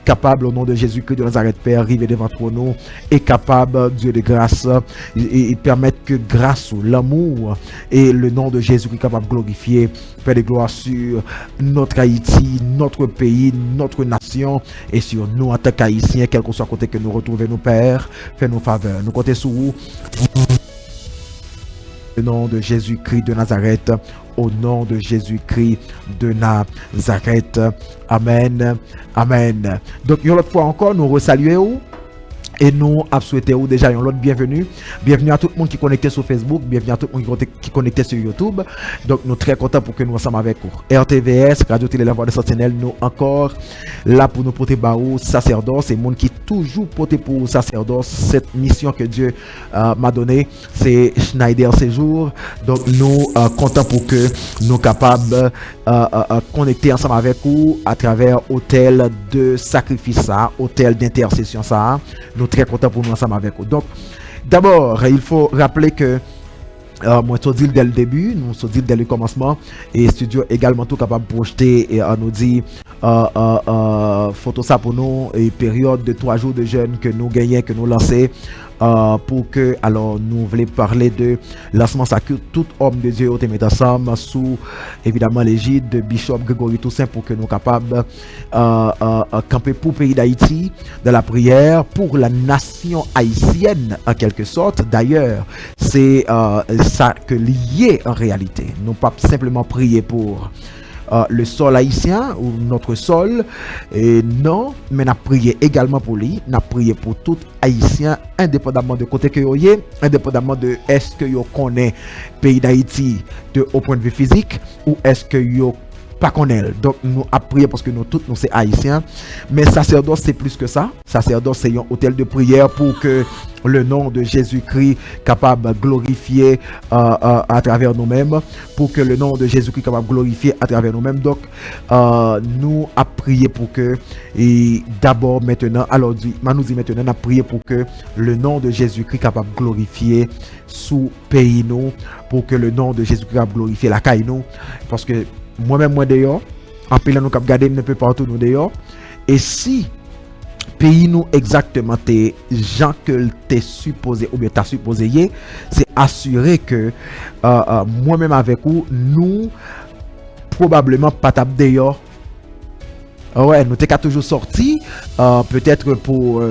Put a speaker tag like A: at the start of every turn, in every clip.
A: capable au nom de Jésus-Christ de Nazareth, Père, arriver devant nous, et capable, Dieu de grâce, et permettre que grâce ou l'amour et le nom de Jésus-Christ capable de glorifier, Père de gloire, sur notre Haïti, notre pays, notre nation, et sur nous en tant qu'Haïtiens, quel que soit côté que nous retrouvons, nos Pères, fais-nous faveur. Nous comptons sur vous. Au nom de Jésus-Christ de Nazareth, au nom de Jésus-Christ de Nazareth. Amen. Amen. Donc, une autre fois encore, nous resaluons et nous souhaitons déjà une autre bienvenue. Bienvenue à tout le monde qui est connecté sur Facebook, bienvenue à tout le monde qui est connecté sur YouTube. Donc, nous sommes très contents pour que nous ensemble avec vous. RTVS, Radio Télé La Voix de Sentinelle, nous encore là pour nous porter barreau sacerdoce, et monde qui toujours porté pour sacerdoce. Cette mission que Dieu m'a donnée, c'est Schneider Séjour. Donc, nous contents pour que nous capables connecter ensemble avec vous à travers hôtel de sacrifice, ça, hôtel d'intercession, ça. Nous très contents pour nous ensemble avec vous. Donc, d'abord, il faut rappeler que moi, je dis dès le début, nous sommes dit dès le commencement, et studio également tout capable de projeter et nous dit photo ça pour nous, et période de 3 jours de jeûne que nous gagnons, que nous lançons. Pour que, alors, nous voulons parler de lancement sacré, tout homme de Dieu est mis ensemble sous, évidemment, l'égide de Bishop Grégory Toussaint, pour que nous capables camper pour le pays d'Haïti, de la prière, pour la nation haïtienne, en quelque sorte. D'ailleurs, c'est ça que lié en réalité. Nous pas simplement prier pour le sol haïtien ou notre sol, et non, mais n'a prié également pour lui, n'a prié pour tout haïtien, indépendamment de côté que vous êtes, indépendamment de est-ce que vous connaissez pays d'Haïti au point de vue physique, ou est-ce que vous pas connaît. Donc nous a prié parce que nous tous nous c'est haïtiens, mais sacerdoce c'est plus que ça. Sacerdoce c'est un hôtel de prière pour que le nom de Jésus-Christ capable de glorifier à travers nous-mêmes, pour que le nom de Jésus-Christ capable de glorifier à travers nous-mêmes. Donc nous a prié pour que, et d'abord maintenant, alors nous dit maintenant, on a prié pour que le nom de Jésus-Christ capable de glorifier sous pays nous, pour que le nom de Jésus-Christ capable de glorifier la caille nous, parce que moi-même, moi d'ailleurs, en pile nous cap garder un peu partout nous d'ailleurs. Et si pays nous exactement tes gens que t'es supposé ou bien t'as supposé y, c'est assurer que moi-même avec vous, nous probablement pas tape d'ailleurs. Ouais, nous t'es toujours sorti, peut-être pour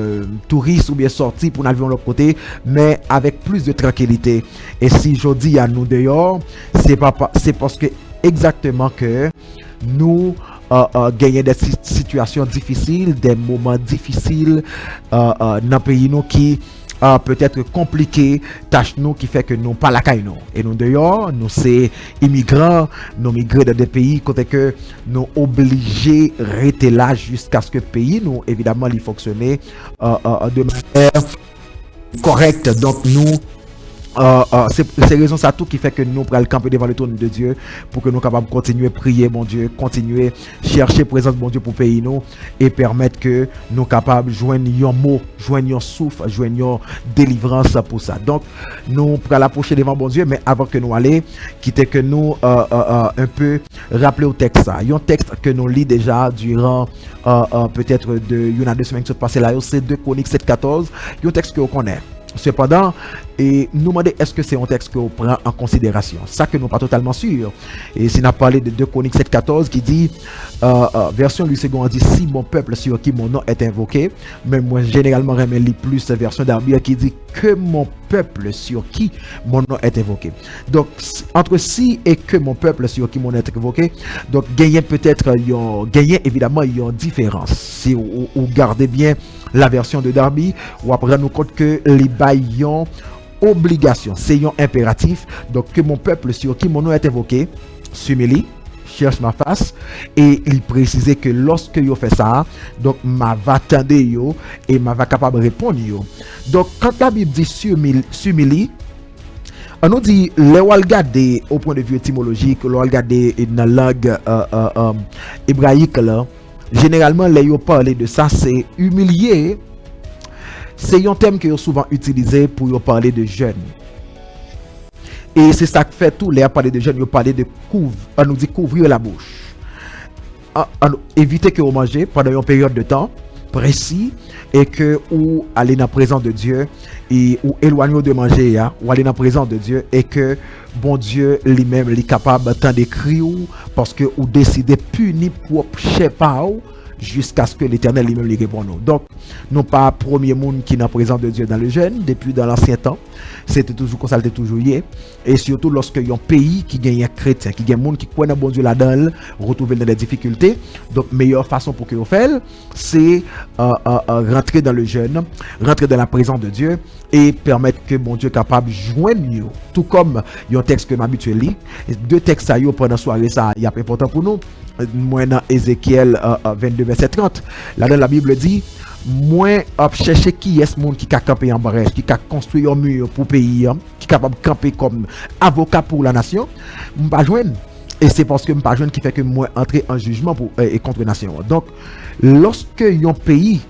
A: touristes ou bien sorti pour naviguer de l'autre côté, mais avec plus de tranquillité. Et si je dis à nous d'ailleurs, c'est parce que exactement que nous gagnons des situations difficiles, des moments difficiles dans le pays nous qui peut-être compliqué, tâche nous qui fait que nous pas la caille nous. Et nous d'ailleurs, nous c'est immigrants, nous migrés dans des pays côté que nous obligés de rester là jusqu'à ce que le pays nous évidemment il fonctionne de manière correcte. Donc nous c'est raison ça tout qui fait que nous prenons le camper devant le trône de Dieu, pour que nous capables de continuer à prier mon Dieu, continuer à chercher présence de mon Dieu pour pays nous, et permettre que nous capables de joindre un mot, joindre un souffle, joindre une délivrance pour ça. Donc nous prenons l'approcher devant mon Dieu, mais avant que nous allions, quitter que nous un peu rappeler au texte ça. Il y a un texte que nous lit déjà durant peut-être il y a 2 semaines qui se passent là, c'est 2 Chroniques 7:14, il y a un texte que vous connaissez. Cependant, et nous demander est-ce que c'est un texte que vous prenez en considération. Ça que nous pas totalement sûr. Et si on a parlé de 2 Chroniques 7:14 qui dit, version lui second dit, si mon peuple sur qui mon nom est invoqué, mais moi généralement j'aime lire plus version d'Arbier qui dit que mon peuple sur qui mon nom est invoqué. Donc entre si et que mon peuple sur qui mon nom est invoqué, donc gagner peut-être gagner évidemment il y a une différence. Si vous gardez bien la version de Darby, ou après nous compte que les baillons obligation, c'est un impératif. Donc que mon peuple sur qui mon nom est invoqué s'humilie, cherche ma face, et il précisait que lorsque yo fait ça, donc ma va attendre yo et ma va capable répondre yo. Donc quand la Bible dit s'humilie, on nous dit les regarder au point de vue étymologique, le regarder dans la langue hébraïque là. Généralement, les yo parler de ça, c'est humilier. C'est un terme que yo souvent utilisé pour parler de jeûne. Et c'est ça que fait tout les parler de jeûne, yo parler de on nous dit couvrir la bouche. Éviter que vous mangez pendant une période de temps, précis et que ou aller dans la présence de Dieu et ou éloigner de manger ou aller dans la présence de Dieu et que bon Dieu lui-même est capable d'entendre d'écrire parce que ou décider punir pour cher pas jusqu'à ce que l'Éternel lui-même lui réponde. Donc, non pas premier monde qui est en présence de Dieu dans le jeûne, depuis dans l'ancien temps, c'était toujours comme ça, c'était toujours hier. Et surtout lorsque il y a un pays qui gagne un chrétien, qui gagne un monde qui connaît bon Dieu là-dedans, retrouver dans des difficultés. Donc, meilleure façon pour que vous fassiez, c'est rentrer dans le jeûne, rentrer dans la présence de Dieu et permettre que bon Dieu est capable de joindre mieux. Tout comme il y a un texte que m'habitue à lire, deux textes à pendant la soirée, ça est important pour nous. Moi dans Ézéchiel 22 verset 30 là-dedans la Bible dit moi chercher qui est ce monde qui a campé en brèche, qui a construit un mur pour pays, qui est capable de camper comme avocat pour la nation, je pas joindre. Et c'est parce que je pas joindre qui fait que moi entrer en jugement pour et contre la nation. Donc lorsque un pays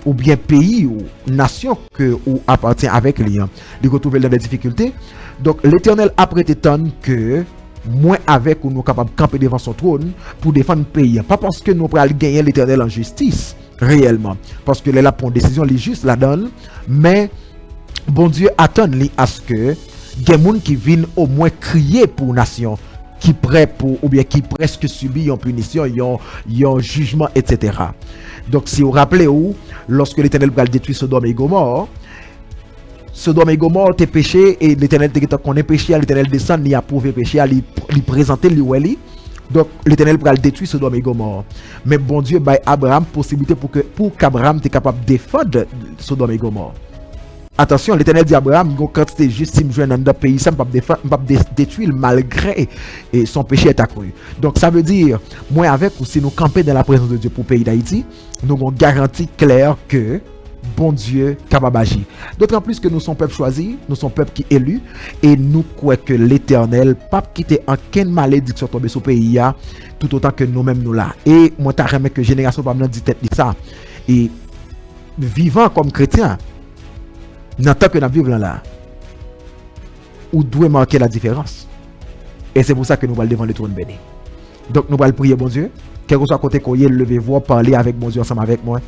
A: ou bien pays ou nation que ou appartient avec lui, il retrouve dans des difficultés, donc l'Éternel a prêté tant que moins avec ou nous capables de camper devant son trône pour défendre le pays. Pas parce que nous allons gagner l'Éternel en justice, réellement. Parce que là pour une décision, les juste la donne. Mais, bon Dieu attend à ce que des gens qui viennent au moins crier pour la nation, qui prêt pour, ou bien qui presque subit une punition, un jugement, etc. Donc, si vous vous rappelez où, lorsque l'Éternel va détruire Sodome et Gomorrhe, Sodome et Gomorrhe t'es péché et l'Éternel te qu'on est péché, l'Éternel descend, il approuve péché, il présenter lui. Donc l'Éternel va détruire Sodome et Gomorrhe. Mais bon Dieu by Abraham possibilité pour qu'Abraham t'es capable de défendre Sodome et Gomorrhe. Attention, l'Éternel dit à Abraham, quand tu es juste si je viens dans un pays, ça ne va pas détruire malgré et son péché est accru. Donc ça veut dire, moi avec ou si nous camper dans la présence de Dieu pour le pays d'Haïti, nous avons garantie claire que bon Dieu capable d'agir. D'autant plus que nous sommes peuple choisi, nous sommes peuple qui élu et nous croyons que l'Éternel pas quitter aucune malédiction tomber sur le pays tout autant que nous-mêmes nous là. Et moi t'as remarqué que génération pas dit tête ça et vivant comme chrétien dans tant que nous vivons là ou doit marquer la différence. Et c'est pour ça que nous allons devant le trône béni. Donc nous allons prier bon Dieu, quel que soit côté qu'on y levez-vous, parler avec mon Dieu ensemble avec moi.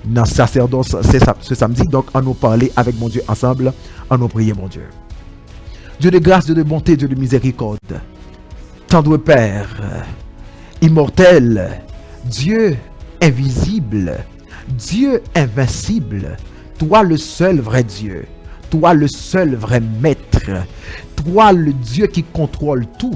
A: Dans sacerdoce ce samedi, donc on nous parler avec mon Dieu ensemble, on nous prier mon Dieu. Dieu de grâce, Dieu de bonté, Dieu de miséricorde, tendre Père, immortel, Dieu invisible, Dieu invincible, toi le seul vrai Dieu, toi le seul vrai maître, toi le Dieu qui contrôle tout.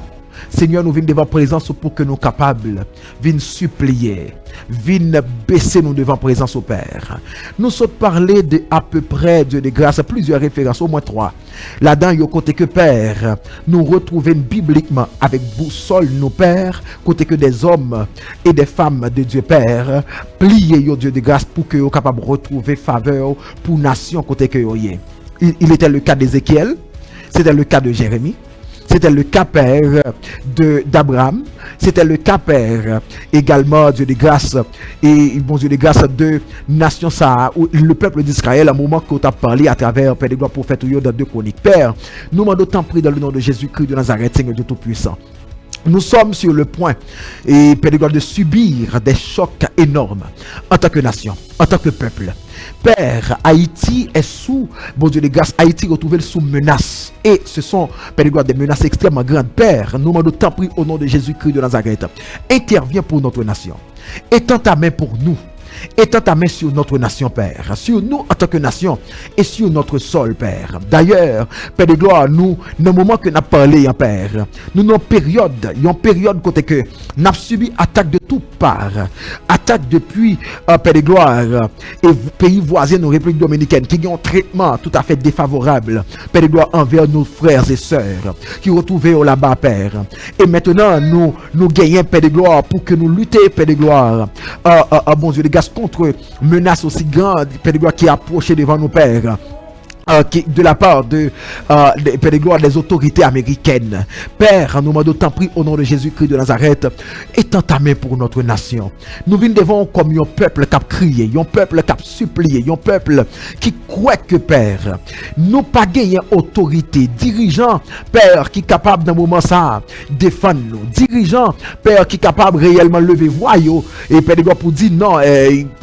A: Seigneur, nous venons devant présence pour que nous capables, venons supplier, venons baisser nous devant présence au Père. Nous sommes parlé de à peu près de grâce à plusieurs références, au moins 3. Là-dedans, il y a côté que Père, nous retrouvons bibliquement avec boussole nos pères, côté que des hommes et des femmes de Dieu Père, plier au Dieu de grâce pour que nous capables de retrouver faveur pour nation côté que vous y. Il était le cas d'Ézéchiel, c'était le cas de Jérémie. C'était le cas père d'Abraham. C'était le cas père également, Dieu de grâce, et bon Dieu de grâce de nation ça, le peuple d'Israël, à un moment que tu as parlé à travers Père de gloire prophète dans 2 Chroniques. Père, nous demandons tant pris dans le nom de Jésus-Christ de Nazareth, Seigneur Dieu Tout-Puissant. Nous sommes sur le point, et Père de gloire, de subir des chocs énormes en tant que nation, en tant que peuple. Père, Haïti est sous, bon Dieu de grâce, Haïti retrouvé sous menace. Et ce sont, Père de gloire, des menaces extrêmement grandes. Père, nous demandons tant pris au nom de Jésus-Christ de Nazareth. Interviens pour notre nation. Étends ta main pour nous. Étends ta main sur notre nation, Père, sur nous en tant que nation et sur notre sol, Père. D'ailleurs, Père de gloire, nous, dans le moment que nous avons parlé, Père, nous avons une période côté que nous avons subi attaque de toutes parts, attaque depuis, Père de gloire, et pays voisins, nos Républiques dominicaines, qui ont un traitement tout à fait défavorable, Père de gloire, envers nos frères et sœurs, qui retrouvaient là-bas, Père. Et maintenant, nous gagnons, Père de gloire, pour que nous luttions, Père de gloire, bon Dieu, les gars, contre menaces aussi grandes, Père de gloire, qui approchaient devant nos pères. de la part Père de gloire, des autorités américaines. Père, nous demandons tant pris au nom de Jésus-Christ de Nazareth, étends ta main pour notre nation. Nous venons devant comme un peuple qui a crié, un peuple qui a supplié, un peuple qui croit que Père, nous pas gagner autorité, dirigeant, Père, qui est capable dans moment ça, défendre nous, dirigeant, Père, qui est capable réellement lever voix, et Père de gloire pour dire non,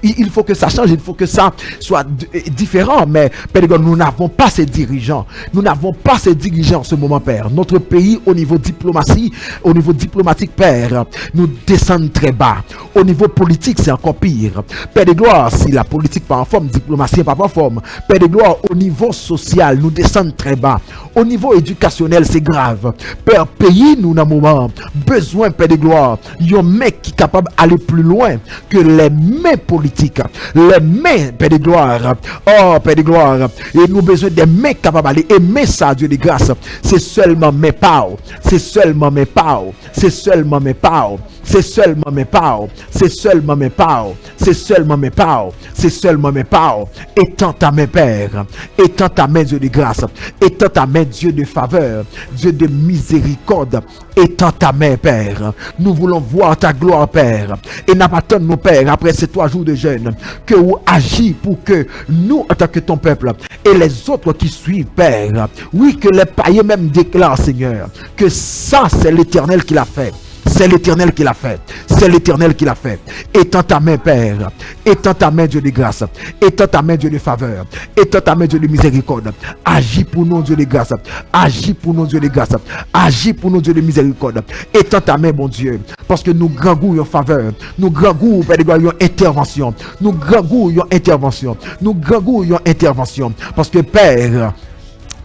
A: il faut que ça change, il faut que ça soit différent, mais Père de gloire, nous n'avons pas ces dirigeants. Nous n'avons pas ces dirigeants en ce moment, Père. Notre pays, au niveau diplomatie, au niveau diplomatique, Père, nous descendons très bas. Au niveau politique, c'est encore pire. Père de gloire, si la politique pas en forme, diplomatie pas en forme. Père de gloire, au niveau social, nous descendons très bas. Au niveau éducationnel, c'est grave. Père, pays, nous, dans un moment, besoin, Père de gloire, un mec qui est capable d'aller plus loin que les mains politiques. Les mains, Père de gloire. Oh, Père de gloire. Et nous besoin des mains capables d'aller aimer ça, Dieu de grâce. C'est seulement mes parents. C'est seulement mes parents. C'est seulement mes parents. C'est seulement mes parents. C'est seulement mes parents. C'est seulement mes parents. C'est seulement mes parents. Étends ta main, Père. Étends ta main, Dieu de grâce. Étends ta main, Dieu de faveur. Dieu de miséricorde. Étends ta main, Père. Nous voulons voir ta gloire, Père. Et n'attendons nos pères, après ces 3 jours de jeûne, que vous agissez pour que nous, en tant que ton peuple, et les autres qui suivent, Père, oui, que les païens même déclarent, Seigneur, que ça, c'est l'Éternel qui l'a fait. C'est l'Éternel qui l'a fait. C'est l'Éternel qui l'a fait. Étends ta main, Père. Étends ta main, Dieu de grâce. Étends ta main, Dieu de faveur. Étends ta main, Dieu de miséricorde. Agis pour nous, Dieu de grâce. Agis pour nous, Dieu de grâce. Agis pour nous, Dieu de miséricorde. Étends ta main, bon Dieu. Parce que nous grandouillons faveur. Nous grandouillons, Père de gloire, intervention. Nous grandouillons intervention. Nous grandouillons intervention. Parce que Père,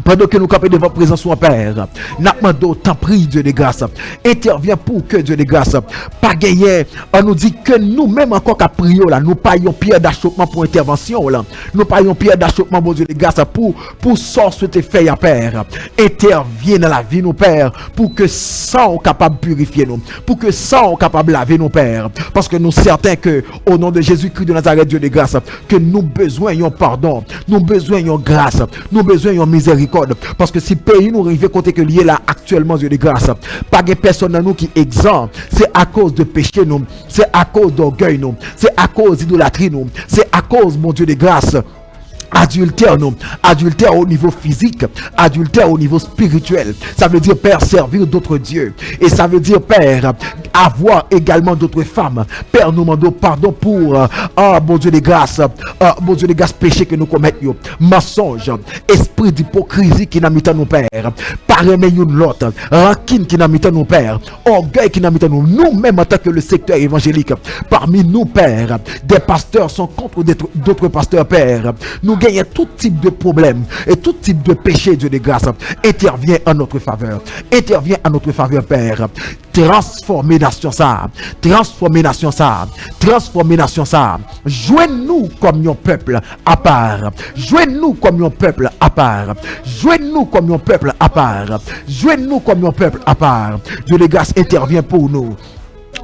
A: pendant que nous campons devant votre présence, mon Père, nous demandons tant prie, Dieu de grâce. Interviens pour que Dieu de grâce, pas gagner. On nous dit que nous-mêmes encore qu'à prier là, nous payons pierre d'achoppement pour intervention là. Nous payons pierre d'achoppement, mon Dieu de grâce, pour sortir tes faits à Père. Interviens dans la vie, nos Père, pour que sang capable de purifier nous, pour que sang capable de laver nos Pères. Parce que nous sommes certains que, au nom de Jésus-Christ de Nazareth, Dieu de grâce, que nous besoin de pardon, nous besoin de grâce, nous besoin de miséricorde. Parce que si pays nous arrive côté que lié là actuellement, Dieu de grâce, pas de personne dans nous qui est exempt, c'est à cause de péché nous, c'est à cause d'orgueil nous, c'est à cause d'idolâtrie nous, c'est à cause, mon Dieu de grâce, adultère non, adultère au niveau physique, adultère au niveau spirituel. Ça veut dire, Père, servir d'autres dieux. Et ça veut dire, Père, avoir également d'autres femmes. Père, nous demandons pardon pour mon Dieu de grâce, mon Dieu de grâce, péché que nous commettons, mensonge, esprit d'hypocrisie qui n'a mis à nos pères, pareil l'autre, rancune qui n'a mis à nos pères, orgueil qui n'a mis à nous, nous-mêmes en tant que le secteur évangélique, parmi nous, Père, des pasteurs sont contre d'autres pasteurs, Père. Nous gagnons tout type de problème et tout type de péché, Dieu de grâce. Intervient en notre faveur. Intervient en notre faveur, Père. Transformer nation ça. Transformer nation ça. Transformer nation ça. Joignez-nous comme un peuple à part. Joignez-nous comme un peuple à part. Joignez-nous comme un peuple à part. Joignez-nous comme un peuple à part. Dieu de grâce intervient pour nous.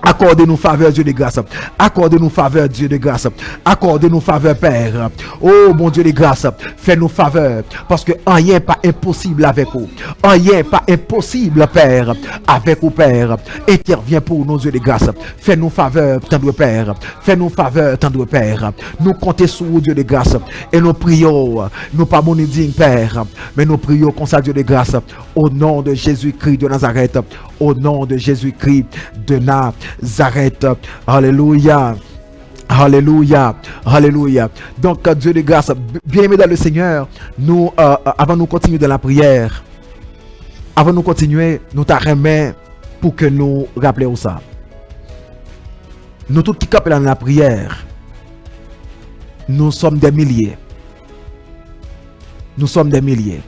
A: Accordez-nous faveur, Dieu de grâce. Accordez-nous faveur, Dieu de grâce. Accordez-nous faveur, Père. Oh, mon Dieu de grâce, fais-nous faveur. Parce que rien n'est pas impossible avec vous. Rien n'est pas impossible, Père, avec vous, Père. Interviens pour nous, Dieu de grâce. Fais-nous faveur, tendre Père. Fais-nous faveur, tendre Père. Nous comptons sur vous, Dieu de grâce. Et nous prions, nous pas mon digne, Père. Mais nous prions comme ça, Dieu de grâce. Au nom de Jésus-Christ de Nazareth. Au nom de Jésus-Christ de Nazareth. Alléluia. Alléluia. Alléluia. Donc, Dieu de grâce, bien aimé dans le Seigneur, nous, avant de continuer dans la prière, avant de continuer, nous t'arrêtons pour que nous rappelions ça. Nous tous qui capons dans la prière, nous sommes des milliers. Nous sommes des milliers.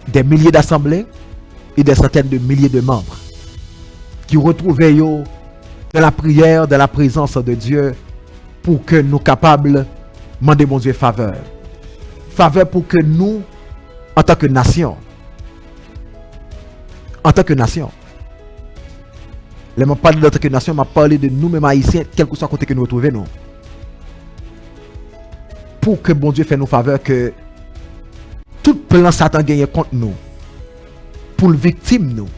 A: Des milliers d'assemblées et des centaines de milliers de membres qui retrouvent dans la prière, dans la présence de Dieu, pour que nous capables de demander mon Dieu faveur. Faveur pour que nous, en tant que nation, les mots parlent de tant que nation, m'a parlé de nous-mêmes haïtiens, quel que soit côté que nous retrouvons nous. pour que bon Dieu fait nous faveur que tout plan Satan gagne contre nous, pour le victime nous,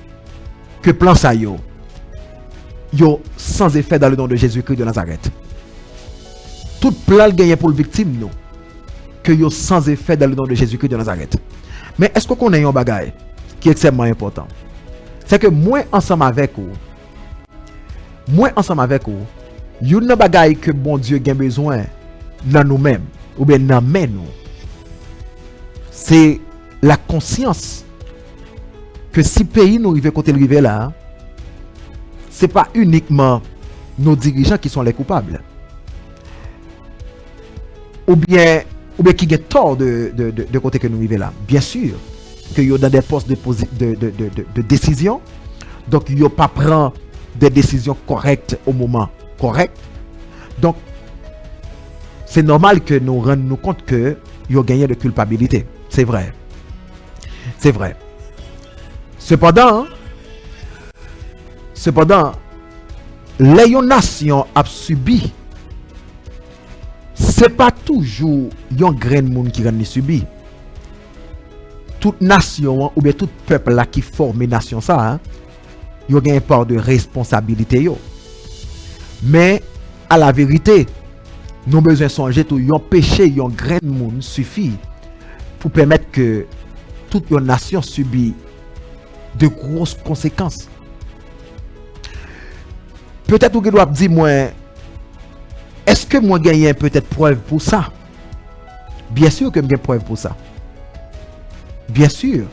A: que plan ça yo sans effet dans le nom de Jésus-Christ de Nazareth. Tout plan gagne pour le victime nous, que yo sans effet dans le nom de Jésus-Christ de Nazareth. Mais est-ce qu'on a un bagage qui est extrêmement important? C'est que moi ensemble avec vous, yon nan bagay que bon Dieu a besoin dans nous-mêmes, ou bien dans nous, c'est la conscience que si pays nous arrive côté arrivé là, c'est pas uniquement nos dirigeants qui sont les coupables, ou bien qui ont tort de côté que nous arrivons là. Bien sûr que yo dans des postes de décision, donc yo pas prend des décisions correctes au moment correct. Donc c'est normal que nous rendions compte que yo gagné de culpabilité. C'est vrai. C'est vrai. Cependant, les nations a subi, c'est pas toujours yon grain monde qui rend subi. Toute nation ou bien tout peuple là qui forme nation ça, yo gagne part de responsabilité yo. Mais à la vérité, nous besoin songer tout yon péché yon grain monde suffit pour permettre que toute une nation subit de grosses conséquences. Peut-être que vous doit dire moi, est-ce que moi gagne peut-être preuve pour ça? Bien sûr que j'ai preuve pour ça. Bien sûr.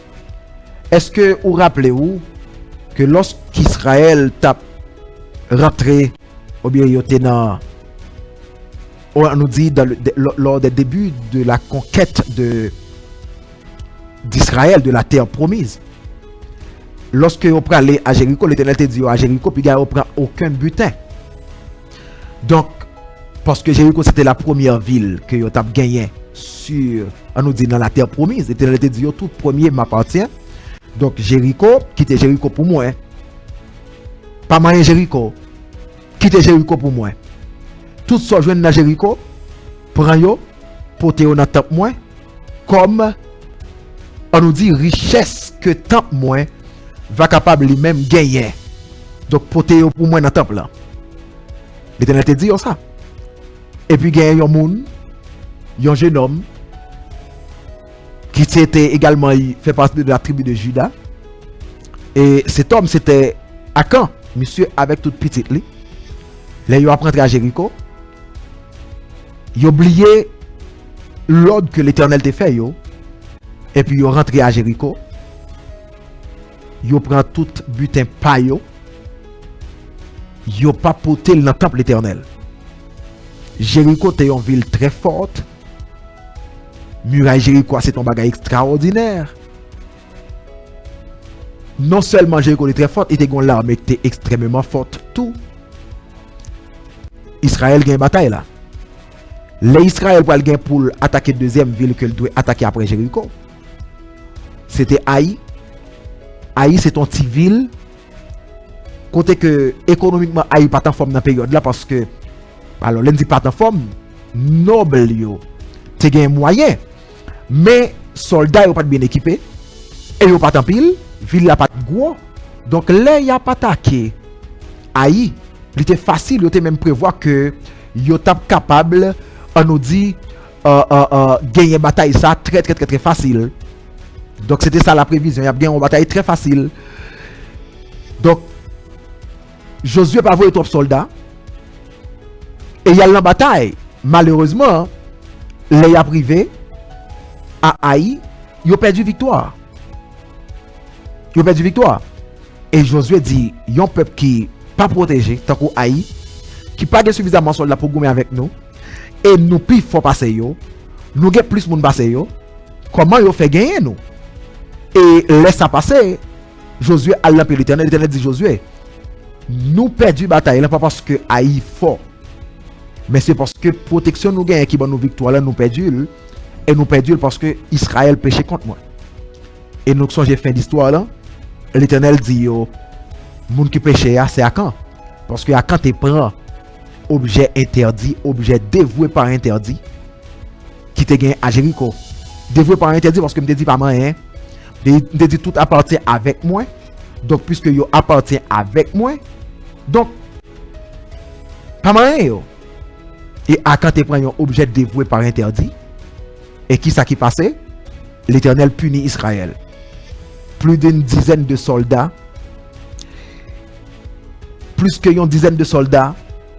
A: Est-ce que vous rappelez-vous que lorsqu'Israël t'a rentré ou bien on nous dit lors des débuts de la conquête d'Israël, de la terre promise, lorsque on prend aller à Jéricho, l'Éternel te dit à Jéricho, puis on prend aucun butin. Donc, parce que Jéricho c'était la première ville que on a gagné sur, on nous dit dans la terre promise, l'Éternel te dit tout premier m'appartient. Donc Jéricho, quittez Jéricho pour moi. Pas moyen Jéricho, quittez Jéricho pour moi. Tout ce qui dans Jéricho, prend yo, portez au dans temple moi, comme on nous dit richesse que temple moi va capable lui-même gagner. Donc portez pour moi dans temple là. L'Éternel te dit ça. Et puis gagne un monde, un jeune homme qui était également fait partie de la tribu de Juda. Et cet homme c'était Akan, monsieur avec toute petite li. Là il a rentré à Jéricho. Il a oublié l'ordre que l'Éternel t'a fait yo. Et puis il est rentré à Jéricho. Il prend tout butin payo. Il n'a pas porté dans le temple l'Éternel. Jéricho est une ville très forte. Muraille Jéricho c'est un bagage extraordinaire. Non seulement Jéricho est très forte, il était une armée qui était extrêmement forte. Tout. Israël gagne bataille là. L'Israël pour gagner pour attaquer deuxième ville que doit attaquer après Jéricho. C'était Haï. Haï c'est une petite ville. Côté que économiquement Haï pas en forme dans la période là parce que alors l'on dit pas en forme noble yo. Te gain moyen. Mais soldats yo pas bien équipés et yo pas en pile, ville la pas gros. Donc là y a pas attaqué Haï, il était facile, il était même prévoir que yo tap capable on nous dit gagner bataille ça très facile. Donc c'était ça la prévision, il y a gagné une bataille très facile. Donc Josué pas voulu trop soldats et il y a la bataille. Malheureusement, les a privé à Haï, ils ont perdu victoire. Ils ont perdu victoire. Et Josué dit, il y a un peuple qui pas protégé, tant que Haï, qui pas suffisamment soldats pour gommer avec nous, et nous plus faut passer yo, nous avons plus de monde passer yo, comment ils fait gagner nous? Et laisse ça passer, Josué a l'appelé l'Éternel, l'Éternel dit Josué, nous perdons la bataille, pas parce que Haï fort, mais c'est parce que protection nous gagne qui va nous victoire là, nous perdons, et nous perdons parce que Israël péché contre moi. Et nous sommes fin d'histoire là, l'Éternel dit yo, moun qui péché c'est Akan, parce que Akan te prend objet interdit, objet dévoué par interdit, te gagné à Jéricho. Dévoué par interdit parce que me dit pas rien. Me dit tout appartient avec moi. Donc puisque yo appartient avec moi, donc pas rien yo. Et à quand tu prends un objet dévoué par interdit, et qui ça qui passait? L'Éternel punit Israël. Plus d'une dizaine de soldats, plus qu'une dizaine de soldats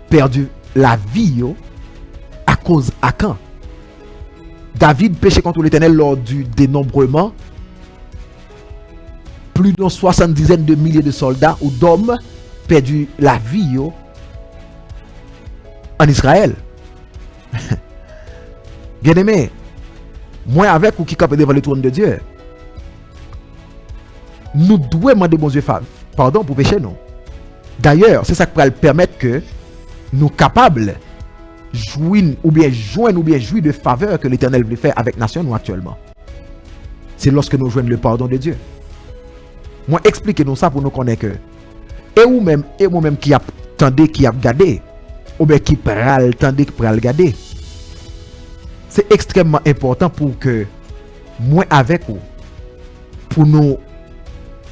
A: perdu la vie yo, à cause à quand? David péchait contre l'Éternel lors du dénombrement. Plus d'une 70 de milliers de soldats ou d'hommes perdu la vie yo, en Israël. Bien aimé, moi avec ou qui capte devant le trône de Dieu, nous devons demander bon Dieu pardon pour pécher nous. D'ailleurs, c'est ça qui va permettre que nous capables jouir ou bien jouir de faveur que l'Éternel veut faire avec nation nous actuellement. C'est lorsque nous jouons le pardon de Dieu. Moi expliquez-nous ça pour nous connaître que et moi-même qui attendez qui a regardé ou bien qui pral tendez qui pral regarder. C'est extrêmement important pour que moi avec vous pour nous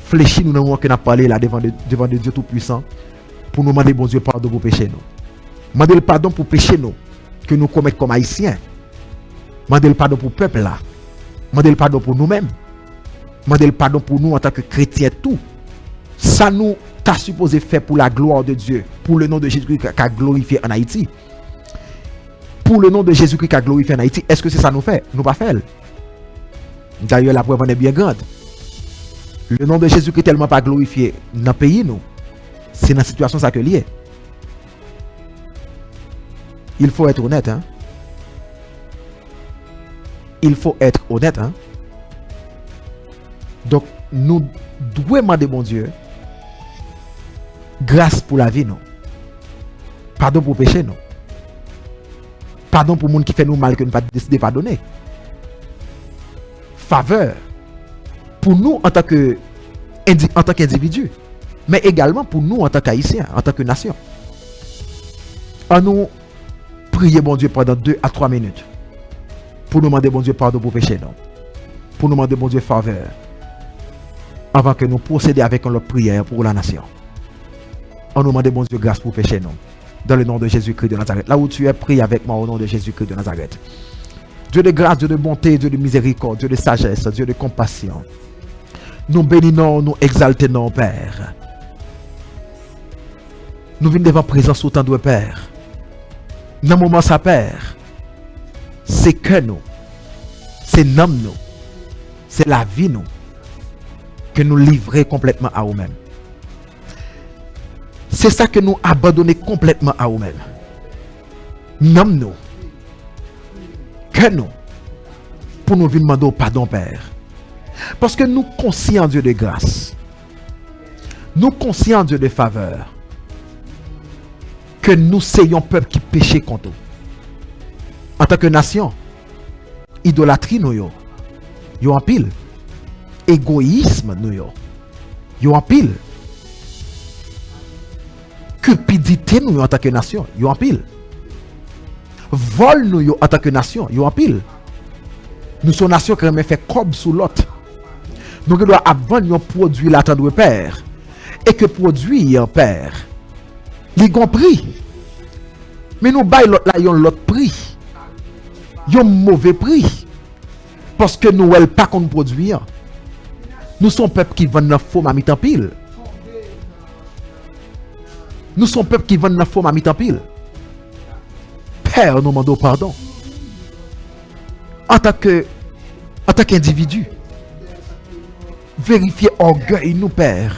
A: fléchir nous dans que n'a parlé là devant de Dieu tout puissant pour nous demander bon Dieu pardon pour pécher nous. Demander le pardon pour pécher nous que nous commettons comme haïtiens. Demander le pardon pour le peuple là. Demander le pardon pour nous-mêmes. Demander le pardon pour nous en tant que chrétiens tout. Ça nous t'a supposé faire pour la gloire de Dieu, pour le nom de Jésus-Christ qui a glorifié en Haïti. Pour le nom de Jésus-Christ qui a glorifié en Haïti, est-ce que c'est ça nous fait? Nous pas fait. D'ailleurs la preuve en est bien grande. Le nom de Jésus-Christ tellement pas glorifié dans le pays nous. C'est dans la situation ça que lié. Il faut être honnête, hein. Il faut être honnête, hein. Donc, nous devons demander, bon Dieu, grâce pour la vie, nous. Pardon pour péché, nous. Pardon pour les gens qui fait nous mal que nous pas décidé de pardonner. Faveur pour nous en tant qu'individu, mais également pour nous en tant qu'haïtiens, en tant que nation. En nous prier, bon Dieu, pendant 2 à 3 minutes pour nous demander, bon Dieu, pardon pour péché, non. Pour nous demander, bon Dieu, faveur. Avant que nous procédions avec notre prière pour la nation. On nous demande bon Dieu grâce pour pécher nous. Dans le nom de Jésus-Christ de Nazareth. Là où tu es, prie avec moi au nom de Jésus-Christ de Nazareth. Dieu de grâce, Dieu de bonté, Dieu de miséricorde, Dieu de sagesse, Dieu de compassion. Nous bénissons, nous exaltons, Père. Nous venons devant présence autant de Père. Dans le moment ça, Père, c'est que nous, c'est nom nous, c'est la vie nous. Que nous livrer complètement à nous-mêmes. C'est ça que nous abandonner complètement à nous-mêmes. Nomme-nous. Que nous. Pour nous venir demander pardon, Père. Parce que nous conscients Dieu de grâce. Nous conscients Dieu de faveur. Que nous soyons peuple qui péché contre nous. En tant que nation, idolâtrie nous yo en pile. Égoïsme nous yo en pile. Cupidité nous en tant que nation yo en pile. Vol nous en tant que nation yo en pile. Nous sommes nation qui remet fait comme sous l'autre. Donc nous doit vendre un produit l'attendre Père et que produit Père il gon prix. Mais nous bail l'autre là yon l'autre prix. Yon mauvais prix parce que nous elle pas qu'on produit. Nous sommes peuple qui vendent notre faux mamie en pile. Nous sommes peuple qui vendent notre faux mamie en pile. Père, nous demandons pardon. En tant qu'individu, vérifier orgueil nous, Père.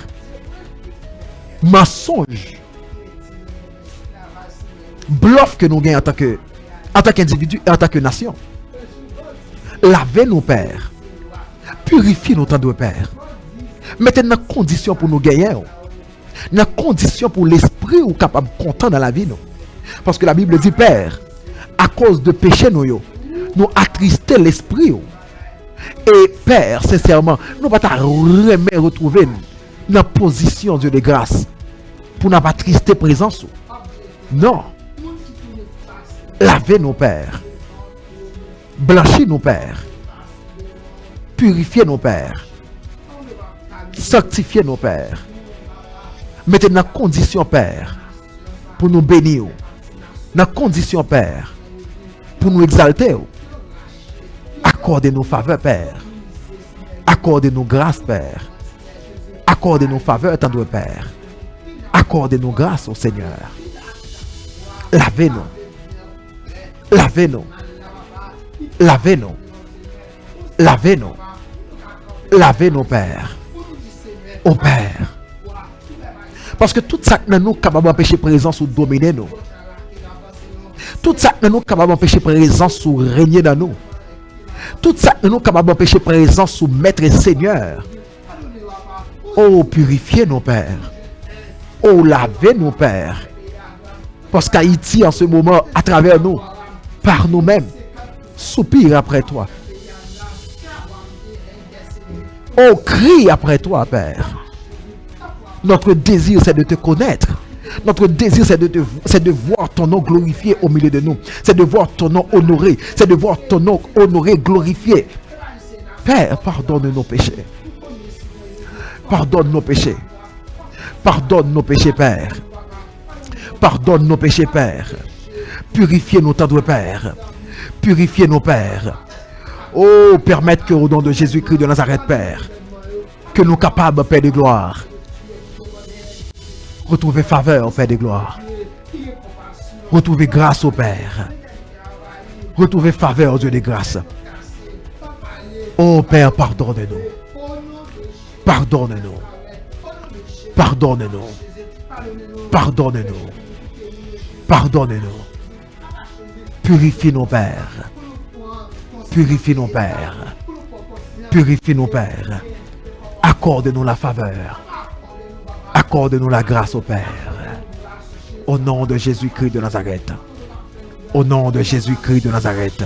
A: Mensonge. Bluff que nous gagnons en tant qu'individu et en tant que nation. Lavez nos Père. Purifiez nos temps de Père. Mettez dans condition pour nous gagner. Dans condition pour l'esprit ou capable de content dans la vie. Nous. Parce que la Bible dit, Père, à cause de péché, nous attristons l'esprit. Et Père, sincèrement, nous ne pouvons pas retrouver dans la position Dieu de grâce pour ne pas trister présence. Non. Lavez nos Pères. Blanchis nos pères. Purifiez nos pères. Sanctifiez nos pères. Mettez dans condition, Père, pour nous bénir. Dans condition, Père, pour nous exalter. Accordez-nous faveur, Père. Accordez-nous grâce, Père. Accordez-nous faveur, tendre Père. Accordez-nous grâce au Seigneur. Lavez-nous. Lavez-nous. Lavez-nous. Lavez-nous. Lavez-nous, Père. Au Père. Parce que tout ça que nous capable d'empêcher présence ou dominer nous. Tout ça que nous capable d'empêcher présence ou régner dans nous. Tout ça que nous capable d'empêcher présence ou maître et Seigneur. Oh, purifiez nos pères. Oh, lavez nos pères. Parce qu'Haïti en ce moment, à travers nous, par nous-mêmes, soupire après toi. Oh, crie après toi, Père. Notre désir, c'est de te connaître. Notre désir, c'est de voir ton nom glorifié au milieu de nous. C'est de voir ton nom honoré. C'est de voir ton nom honoré, glorifié. Père, pardonne nos péchés. Pardonne nos péchés. Pardonne nos péchés, Père. Pardonne nos péchés, Père. Purifiez nos tendres Père. Purifiez nos pères. Oh, permettre que au nom de Jésus-Christ de Nazareth, Père, que nous capables, Père de gloire, retrouver faveur, Père de gloire. Retrouver grâce au Père. Retrouver faveur, Dieu de grâce. Oh Père, pardonne-nous. Pardonne-nous. Pardonne-nous. Pardonne-nous. Pardonne-nous. Purifie nos pères. Purifie nos pères. Purifie nos pères. Accorde-nous la faveur. Accorde-nous la grâce au Père. Au nom de Jésus-Christ de Nazareth. Au nom de Jésus-Christ de Nazareth.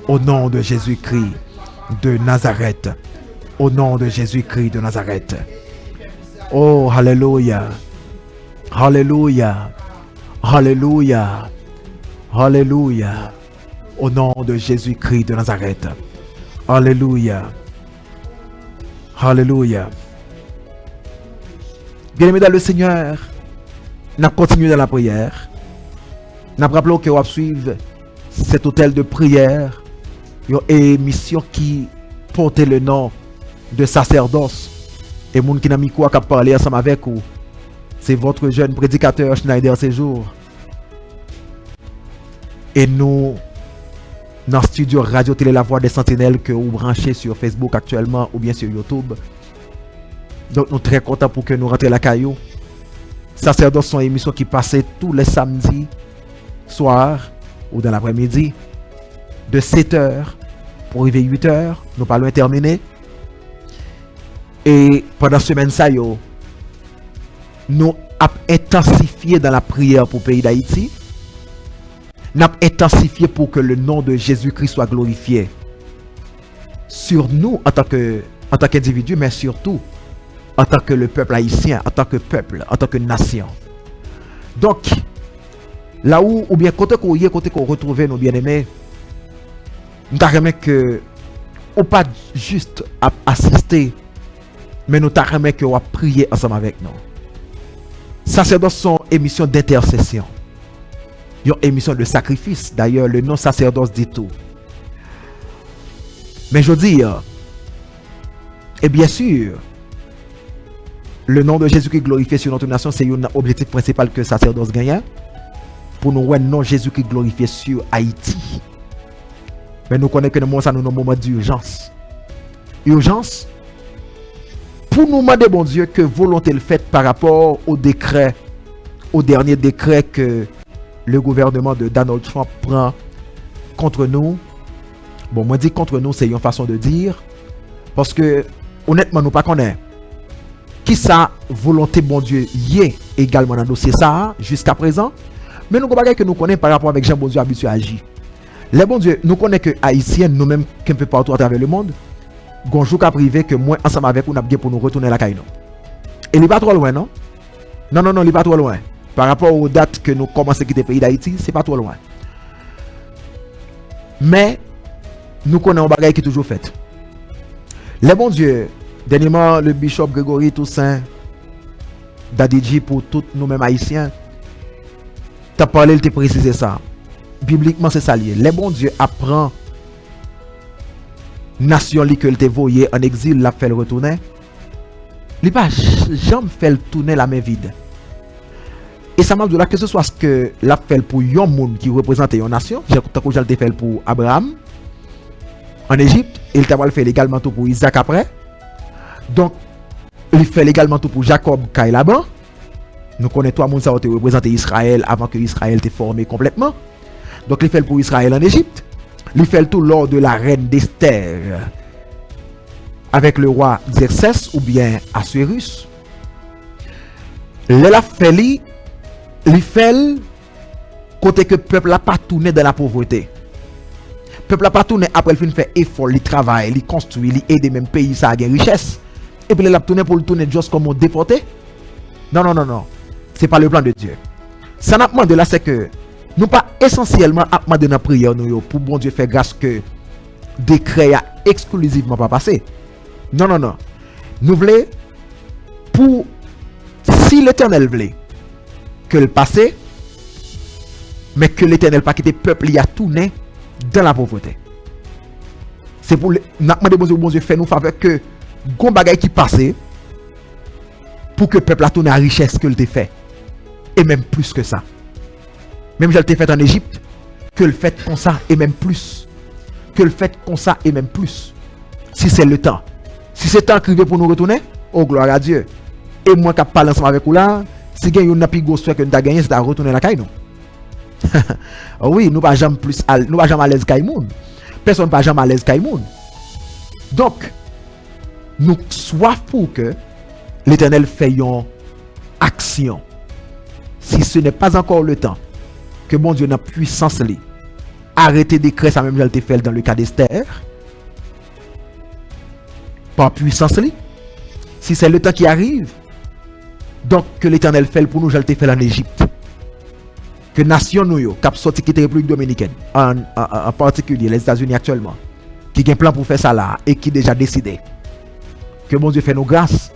A: Au nom de Jésus-Christ de Nazareth. Au nom de Jésus-Christ de Nazareth. Oh, Alléluia. Alléluia. Alléluia. Alléluia. Au nom de Jésus-Christ de Nazareth. Alléluia. Alléluia. Bien-aimés dans le Seigneur, nous continuons dans la prière. Nous rappelons que nous suivre cet hôtel de prière, une émission qui portait le nom de sacerdoce. Et les gens qui n'ont mis quoi qu'à parler ensemble avec vous, c'est votre jeune prédicateur Schneider Séjour. Et nous, dans le studio Radio Télé La Voix des Sentinelles que vous branchez sur Facebook actuellement ou bien sur YouTube. Donc nous sommes très contents pour que nous rentrions la caillou. Sacerdoce sont émissions qui passaient tous les samedis soir ou dans l'après-midi de 7h pour arriver 8h. Nous parlons terminé. Et pendant ce semaine, ça, nous avons intensifié dans la prière pour le pays d'Haïti. Nous avons intensifié pour que le nom de Jésus-Christ soit glorifié. Sur nous en tant qu'individu, mais surtout en tant que le peuple haïtien, en tant que peuple, en tant que nation. Donc, là où, ou bien côté qu'on retrouve nos bien-aimés, nous avons que, ou pas juste à assister, mais nous avons que on prier ensemble avec nous. Ça, c'est dans son émission d'intercession. Une émission de sacrifice. D'ailleurs, le nom sacerdoce dit tout. Mais je dis, et bien sûr, le nom de Jésus-Christ glorifié sur notre nation, c'est un objectif principal que le sacerdoce gagne. Pour nous, le nom de Jésus-Christ glorifié sur Haïti. Mais nous connaissons que nous sommes dans un moment d'urgence. Urgence. Pour nous demander, bon Dieu, que volonté le fait par rapport au décret, au dernier décret que le gouvernement de Donald Trump prend contre nous. Bon, moi dis contre nous, c'est une façon de dire. Parce que, honnêtement, nous ne connaissons pas. Qui ça, volonté, bon Dieu, y est également dans le dossier ça, jusqu'à présent. Mais nous ne que nous connaissons par rapport avec Jean bon Dieu habitué à agir. Les bon Dieu, nous connaissons que Haïtiens, nous-mêmes, qui un peu partout à travers le monde, gonjou ka privé que moi, ensemble avec nous, pour nous retourner la caille. Et il n'est pas trop loin, non? Non, il n'est pas trop loin. Par rapport aux dates que nous commençons à quitter le pays d'Haïti, c'est pas trop loin. Mais, nous connaissons un bagage qui est toujours fait. Les bons dieux, dernièrement, le bishop Grégory Toussaint d'Adidji pour tous nous-mêmes haïtiens, t'as parlé, il t'a précisé ça. Bibliquement, c'est ça lié. Les bons dieux apprend nation li que te voyé en exil, l'a fait le retourner. Il pas jamais fait le tourner la main vide. Et ça m'a dit là que ce soit ce que l'a fait pour yon monde qui représente une nation, j'ai fait pour Abraham en Égypte, et il t'a fait également tout pour Isaac après. Donc il fait également tout pour Jacob Kay Laban. Nous connaissons toi monde ça te représenter Israël avant que Israël t'ait formé complètement. Donc il fait pour Israël en Égypte. Il fait tout lors de la reine d'Esther avec le roi Xerxès ou bien Assuérus. Il a fait il fait côté que le peuple n'a pas tourné dans la pauvreté. Le peuple n'a pas tourné après il fait effort, il travaille, il construit, il aide même pays ça a une richesse. Et puis il a tourné pour le tourner juste comme un déporté. Non. Ce n'est pas le plan de Dieu. Ça n'a pas demandé là, c'est que nous pas essentiellement à demander dans la prière nous pour bon Dieu faire grâce que décret a exclusivement pas passé. Non. Nous voulons pour si l'Éternel voulait que le passé, mais que l'Éternel pas quitter peuple il a tourné dans la pauvreté. C'est pour n'a demandé bon Dieu fait nous faveur que gon bagay qui passé pour que le peuple a tourné à richesse que le fait et même plus que ça. Même je l'ai fait en Égypte, que le fait comme ça et même plus. Que le fait comme ça et même plus. Si c'est le temps. Si c'est le temps crivé pour nous retourner, oh gloire à Dieu. Et moi qui parle ensemble avec vous là, si il y a une pigo soit que nous avons gagné, c'est à retourner la caille nous. Oui, nous pas jamais plus nous pas jamais à l'aise caille moun. Personne pas jamais à l'aise caille moun. Donc nous soif pour que l'Éternel fait une action. Si ce n'est pas encore le temps que bon Dieu n'a puissance li arrêter d'écrire ça même je fait dans le cas d'Esther par puissance li si c'est le temps qui arrive donc que l'Éternel fait pour nous je l'ai fait en Égypte que nation nous yo cap sorti quitter République Dominicaine en particulier les États-Unis actuellement qui a un plan pour faire ça là et qui déjà décidé que bon Dieu fait nos grâces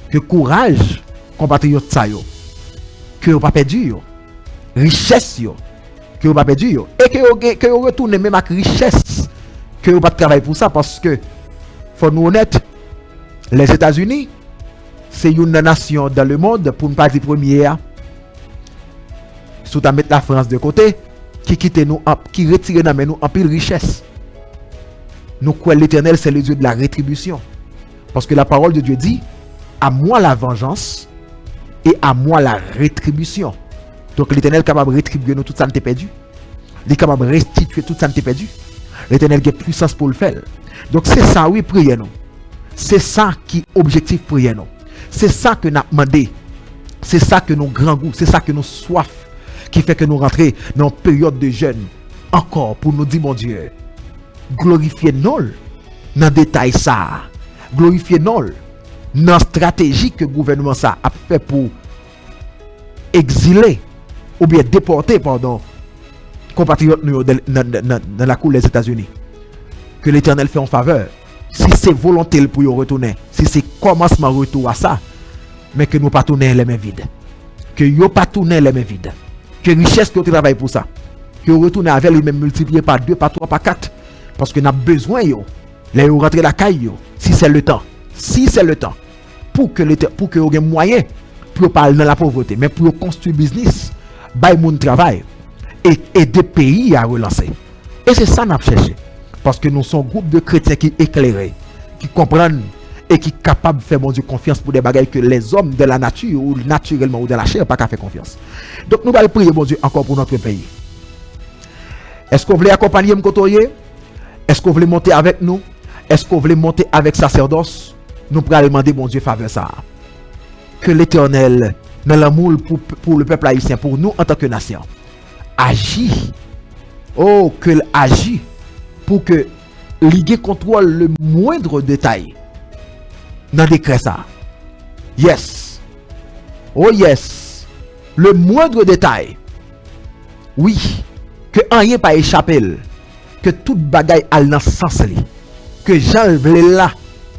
A: que courage compatriotes ça yo que vous pas perdu yo richesse yo que vous pas perdu yo et que vous retournez même avec richesse que vous pas travailler pour ça parce que faut nous honnête les États-Unis c'est une nation dans le monde pour ne pas dire première sous ta mettre la France de côté qui quitte nous qui retire dans nous en pile richesse. Nous croyons l'Éternel c'est le Dieu de la rétribution parce que la parole de Dieu dit à moi la vengeance et à moi la rétribution. Donc l'Éternel est capable de rétribuer nous tout ça nous perdu. Il est capable de restituer tout ça nous perdu. L'Éternel a puissance pour le faire. Donc c'est ça oui priez nous. C'est ça qui objectif priez nous. C'est ça que nous avons demandé. C'est ça que nous grand goût, c'est ça que nous soif qui fait que nous rentrons dans une période de jeûne encore pour nous dire mon Dieu glorifiez nous dans détail ça. Glorifiez nous dans la stratégie que le gouvernement ça a fait pour exiler ou bien déporter compatriotes dans la cour des États-Unis. Que l'Éternel fait en faveur. Si c'est volonté pour y retourner, si c'est commencement retour à ça, mais que nous pas tourner les mains vides. Que nous pas tourner les mains vides. Que richesse que tu travailles pour ça. Que vous retournez avec lui même multiplié par 2, par 3, par 4. Parce que nous avons besoin yo. Là vous rentrez la caille yo. Si c'est le temps. Si c'est le temps. Pour que vous ayez moyen pour parler dans la pauvreté, mais pour construire business, bailler mon travail et aider pays à relancer. Et c'est ça qu'on a cherché. Parce que nous sommes un groupe de chrétiens qui éclairés, qui comprennent et qui sont capables de faire mon Dieu confiance pour des bagailles que les hommes de la nature ou naturellement ou de la chair n'ont pas qu'à faire confiance. Donc nous allons prier mon Dieu encore pour notre pays. Est-ce que vous voulez accompagner mon côtoyer? Est-ce que vous voulez monter avec nous? Est-ce que vous voulez monter avec sacerdoce? Nous pourrons demander mon Dieu faveur ça. Que l'Éternel, dans l'amour pour le peuple haïtien, pour nous en tant que nation, agit. Oh, que agit pour que l'IG contrôle le moindre détail dans le décret ça. Yes. Oh yes. Le moindre détail. Oui. Que rien pas échappé. que toute bagaille a dans sens li. Que Jean voulait là,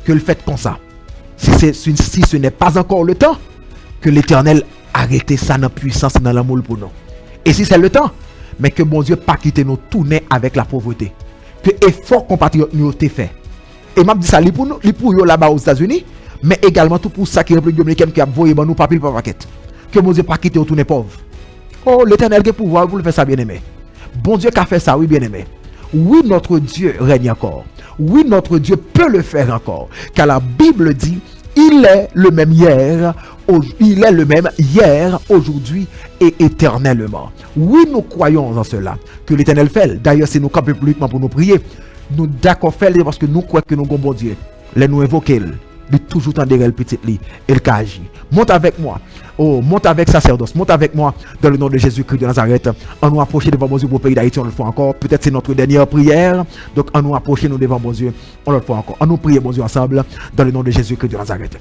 A: que le fait comme ça. Si ce n'est pas encore le temps, que l'Éternel arrête ça dans la puissance et dans l'amour pour nous. Et si c'est le temps, mais que bon Dieu pas quitter nous tourner avec la pauvreté. Que effort compatriotes nous ont fait. Et m'a dit ça, pour nous, pour eux là-bas aux États-Unis, mais également tout pour ça qui est République Dominicaine qui a voyé nous pas pile par paquet. Que bon Dieu pas quitter nous tourner pauvres. Oh, l'Éternel a pouvoir pour le faire ça, bien-aimé. Bon Dieu qui a fait ça, oui, bien-aimé. Oui, notre Dieu règne encore. Oui, notre Dieu peut le faire encore. Car la Bible dit, il est le même hier, aujourd'hui et éternellement. Oui, nous croyons en cela, que l'Éternel fait. D'ailleurs, c'est nous campons publiquement pour nous prier. Nous d'accord faire parce que nous croyons que nous avons bon Dieu. Les nous invoquer. Il est toujours temps de le petit lit et le agit. Monte avec moi. Oh, monte avec sacerdoce. Monte avec moi dans le nom de Jésus-Christ de Nazareth. On nous approche devant mon Dieu pour le pays d'Haïti. On le fait encore. Peut-être c'est notre dernière prière. Donc, on nous approche nous devant mon Dieu. On le fait encore. On nous prie mon Dieu ensemble dans le nom de Jésus-Christ de Nazareth.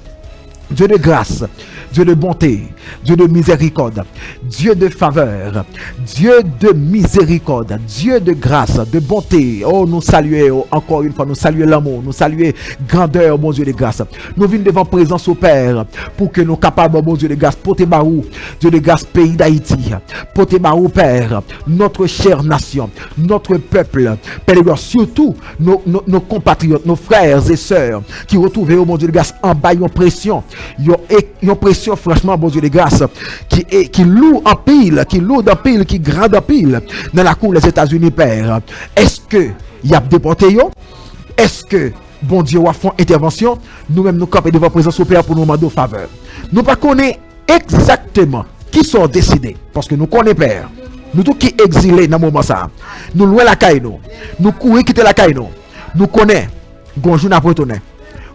A: Dieu de grâce, Dieu de bonté, Dieu de miséricorde, Dieu de faveur, Dieu de miséricorde, Dieu de grâce, de bonté. Oh, nous saluons encore une fois, nous saluons l'amour, nous saluons grandeur, mon Dieu de grâce. Nous venons devant présence au Père pour que nous capables, mon Dieu de grâce, porter barou, Dieu de grâce, pays d'Haïti, porter barou, Père, notre chère nation, notre peuple, Père, surtout nos compatriotes, nos frères et sœurs qui retrouvent, oh mon Dieu de grâce, en bas, en pression. Une pression franchement bon Dieu de grâce qui loue en pile, qui lourde en pile, qui grande en pile dans la cour des États-Unis, Père. Est-ce que y a déporté yo? Est-ce que bon Dieu a fait intervention? Nous-mêmes nous campons devant présence au Père pour nous demander faveur. Nous pas connaît exactement qui sont décidés parce que nous connaissons Père. Nous tous qui exilés dans le moment ça. Nous loin la caille nous courir quitter la caille nous connaissons gonjour n'a pas tourner.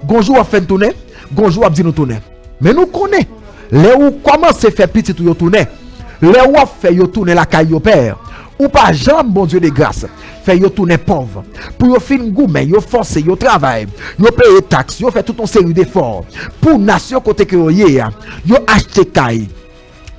A: Gonjour a fait tourner. Gonjour a dit nous tourner. Mais nous connaissons. Les où commence à faire petit tout tourner. Les où a fait yo tourner la caille au Père. Ou pas jamais bon Dieu de grâce. Fait yo tourner pauvre. Pour yo fin gourmet, yo forcer, yo travail, yo payer taxes, yo fait toute une série d'efforts. Pour nation côté que yo yé, yo acheter caille.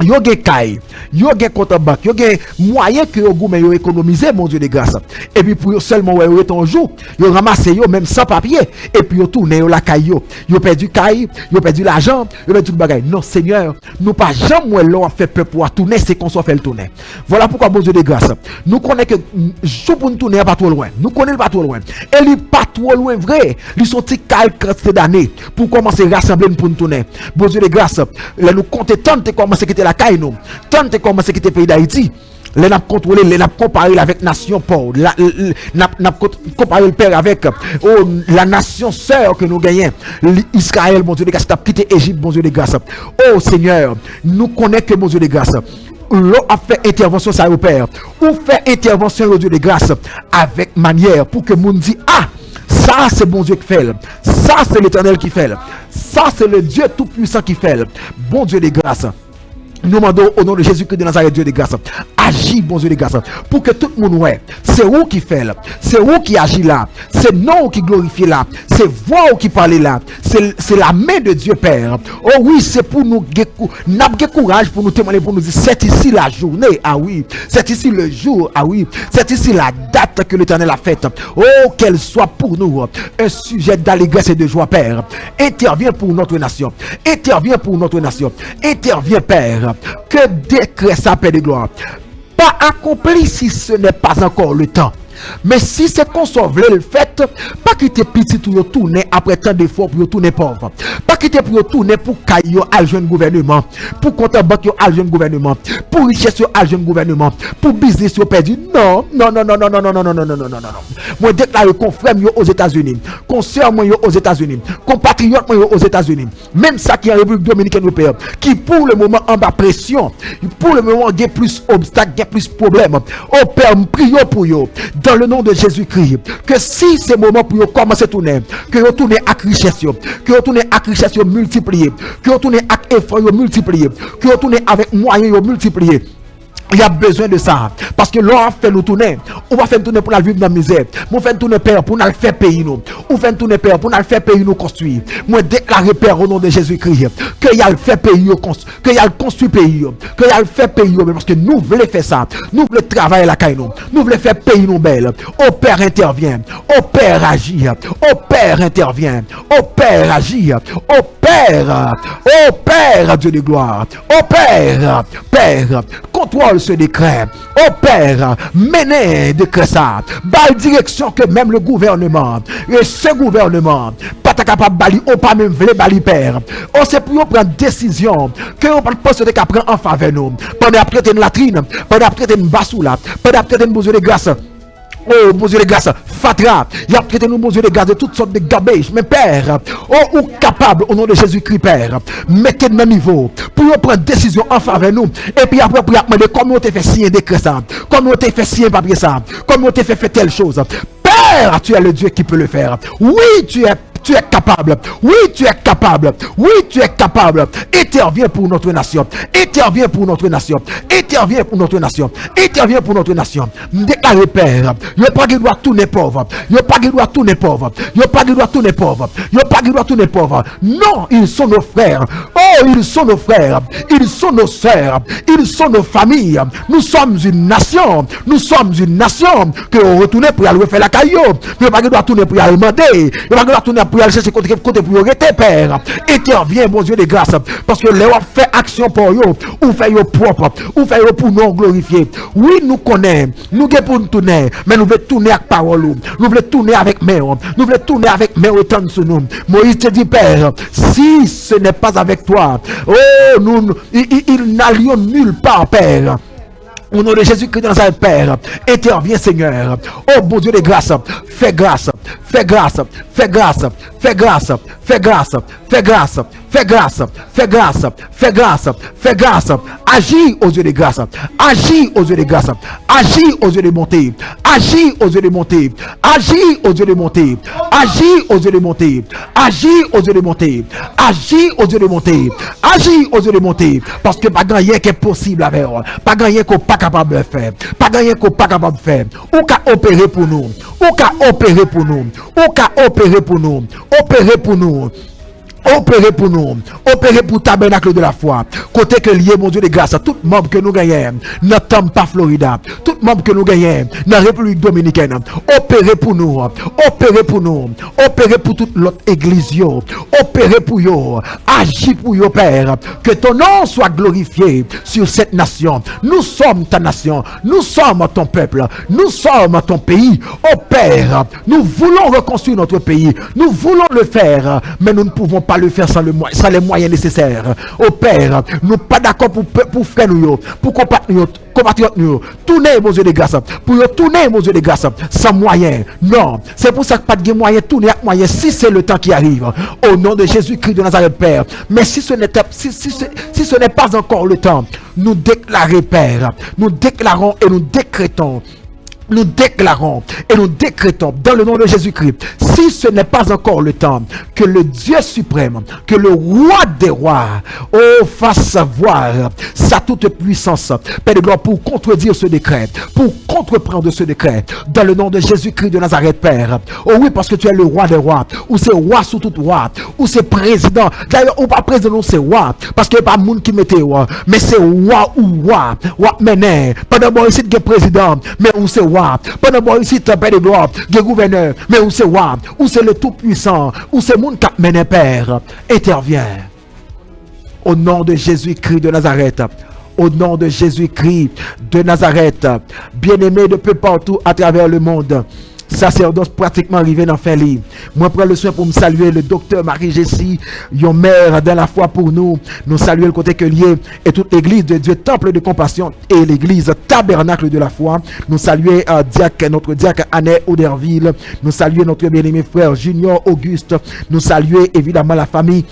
A: Yo gen kay, yo gen compte en banque, yo gen moyen que yo goumé yo économiser mon Dieu de grâce. Et puis pour seulement ouais ton jour, yo ramasser yo même sans papier et puis yo tourner yo la kay yo perdu kay, yo perdu l'argent, yo perdu tout bagay. Non Seigneur, nous pas jamais l'on fait peuple pour tourner, c'est qu'on soit fait le tourner. Voilà pourquoi mon Dieu de grâce. Nous connaissons que jour pour nous tourner pas trop loin. Nous connaissons pas trop loin. Et il pas trop loin vrai. Ils sont petit quelques d'années pour commencer à rassembler pour nous tourner. Mon Dieu de grâce, là nous compter tant de commencer quitter la caille nous tant de commencer quitter pays d'Haïti les n'a contrôlé les n'a comparé avec nation pauvre n'a comparé le père avec la nation sœur que nous gagnons Israël mon Dieu de grâce t'a quitté Égypte mon Dieu de grâce. Oh Seigneur nous connaissons que mon Dieu de grâce l'on a fait intervention ça au Père ou fait intervention au Dieu de grâce avec manière pour que moun dit ah ça c'est bon Dieu qui fait ça c'est l'Éternel qui fait ça c'est le Dieu tout puissant qui fait bon Dieu de grâce. Nous demandons au nom de Jésus-Christ de Nazareth, Dieu de grâce, agis, bon Dieu de grâce, pour que tout le monde voit, c'est où qui fait là, c'est où qui agit là, c'est non qui glorifie là, c'est voix qui parle là, c'est la main de Dieu Père. Oh oui, c'est pour nous n'avoir courage pour nous témoigner, pour nous dire, c'est ici la journée, ah oui, c'est ici le jour, ah oui, c'est ici la date que l'Éternel a faite. Oh, qu'elle soit pour nous un sujet d'allégresse et de joie, Père. Interviens pour notre nation, interviens pour notre nation, interviens, Père. Que décret sa paix de gloire. Pas accompli si ce n'est pas encore le temps. Mais si c'est qu'on sauve le fait, pas quitter petit pour tourner après tant d'efforts pour tourner pauvre. Pas quitter pour tourner pour caillou à jeune gouvernement, pour compte en banque à jeune gouvernement, pour richesse à jeune gouvernement, pour business perdu. Non. Moi déclare confrère aux États-Unis, consœur moi aux États-Unis, compatriote moi aux États-Unis. Même ça qui est en République Dominicaine européenne, qui pour le moment en bas pression, pour le moment il y a plus obstacles, il y a plus problèmes. Oh Père, prions pour eux. Dans le nom de Jésus-Christ, que si c'est moment pour commencer à tourner, que vous tournez avec richesse, que vous tournez avec richesse multipliée, que vous tournez avec effort multiplié, que vous tournez avec moyens multipliés. Il y a besoin de ça. Parce que l'on a fait nous tourner. On va faire tourner pour la vivre dans la misère. On fait tourner Père pour nous faire pays nous. On fait tourner Père pour nous faire pays nous construire. Moi déclarer Père au nom de Jésus-Christ que y a le fait pays que y a le construit pays que y a le fait pays parce que nous voulons faire ça. Nous voulons travailler la caille nous. Nous voulons faire pays nous belle. Au Père intervient. Au Père agit. Au Père intervient. Au Père agit. Au Père Dieu de gloire. Au Père contrôle ce décret. Au Père, menez décret ça. Balle direction que même le gouvernement, et ce gouvernement, pas capable de bali, ou pas même voulu bali Père. On sait pour prendre décision, que on pas poste de prendre en faveur nous. Pendant après une latrine, pendant après une bassoula, pendant après une besoin de grâce. Oh, mon Dieu de grâce, Fatra, il a traité nous, mon Dieu de grâce, de toutes sortes de garbage. Mais Père, oh, ou capable, au nom de Jésus-Christ, Père, mettez le niveau pour prendre décision en faveur de nous. Et puis après, pour demander comment on t'a fait signer décret ça, comment on t'a fait signer papier ça, comment on t'a fait telle chose. Père, tu es le Dieu qui peut le faire. Oui, tu es capable. Oui, tu es capable. Oui, tu es capable. Interviens pour notre nation. Interviens pour notre nation. Interviens pour notre nation. Interviens pour notre nation. Déclare Père. Il n'y a pas de droit tourner pauvre. Il n'y a pas de droit tourner pauvre. Il n'y a pas de droit tourner pauvre. Il n'y a pas de droit tourner pauvre. Non, ils sont nos frères. Oh, ils sont nos frères. Ils sont nos sœurs. Ils sont nos familles. Nous sommes une nation. Nous sommes une nation que on retourne pour aller faire la caillou. Il n'y a pas de droit tourner pour aller demander. Il n'y a pas de droit tourner pour aller chercher côté pour arrêter Père. Interviens mon Dieu de grâce parce que les fait action pour eux ou fait eux propre ou fait eux pour nous glorifier. Oui, nous connaissons, nous sommes pour nous tourner, mais nous voulons tourner avec parole, nous voulons tourner avec mère, nous voulons tourner avec mère autant sur nous. Moïse te dit Père, si ce n'est pas avec toi, oh nous il n'allions nulle part Père. Au nom de Jésus-Christ dans sa Père, interviens Seigneur. Oh bon Dieu de grâce, fais grâce, fais grâce, fais grâce, fais grâce, fais grâce, fais grâce, fais grâce, fais grâce, fais grâce, fais grâce. Agis aux yeux de grâce, agis aux yeux de grâce, agis aux yeux de bonté, agis aux yeux de bonté, agis aux yeux de bonté, agis aux yeux de bonté, agis aux yeux de bonté, agis aux yeux de bonté, agis aux yeux de bonté, parce que pas rien qui est possible avec eux, pas rien qu'on pas capable de faire, pas rien qu'on pas capable de faire, ou qu'à opérer pour nous, ou qu'à opérer pour nous, ou qu'à opérer pour nous, opérer pour nous. Opérer pour nous, opérer pour tabernacle de la foi. Côté que lié, mon Dieu de grâce, tout membre que nous gagnons, dans Tampa, Florida, tout membre que nous gagnons, dans la République Dominicaine, opérer pour nous, opérer pour nous, opérer pour toute l'autre église, opérer pour eux, agis pour eux, Père, que ton nom soit glorifié sur cette nation. Nous sommes ta nation, nous sommes ton peuple, nous sommes ton pays. Oh Père, nous voulons reconstruire notre pays, nous voulons le faire, mais nous ne pouvons pas le faire sans les moyens nécessaires. Au Père, nous sommes pas d'accord pour faire nous, pour compatriotes nous, tourner mon Dieu de grâce, pour tourner mon Dieu de grâce, sans moyens. Non, c'est pour ça que pas de moyens, tourner avec moyens, si c'est le temps qui arrive. Au nom de Jésus-Christ de Nazareth, Père. Mais si ce n'est pas encore le temps, nous déclarons, Père, nous déclarons et nous décrétons. Nous déclarons et nous décrétons dans le nom de Jésus-Christ, si ce n'est pas encore le temps, que le Dieu suprême, que le roi des rois, fasse savoir sa toute puissance, Père de gloire, pour contredire ce décret, pour contreprendre ce décret, dans le nom de Jésus-Christ de Nazareth, Père. Oh oui, parce que tu es le roi des rois, ou c'est roi sous tout roi, ou c'est président. D'ailleurs, ou pas président, c'est roi, parce qu'il n'y a pas de monde qui mettait roi, mais c'est roi ou roi, mené. Pas d'abord ici, il y a président, mais où c'est roi. Pendant que ici, tu as de gloire, des gouverneurs, mais où c'est roi, où c'est le tout-puissant, où c'est mon cap mené Père, intervient. Au nom de Jésus-Christ de Nazareth, au nom de Jésus-Christ de Nazareth, bien-aimé de peu partout à travers le monde. Sacerdoce pratiquement arrivé dans fin lit. Moi prends le soin pour me saluer le docteur Marie-Jessie, yon mère dans la foi pour nous. Nous saluer le côté que lié et toute l'église de Dieu, temple de compassion et l'église tabernacle de la foi. Nous saluer notre diacre Annette Oderville. Nous saluer notre bien-aimé frère Junior Auguste. Nous saluer évidemment la famille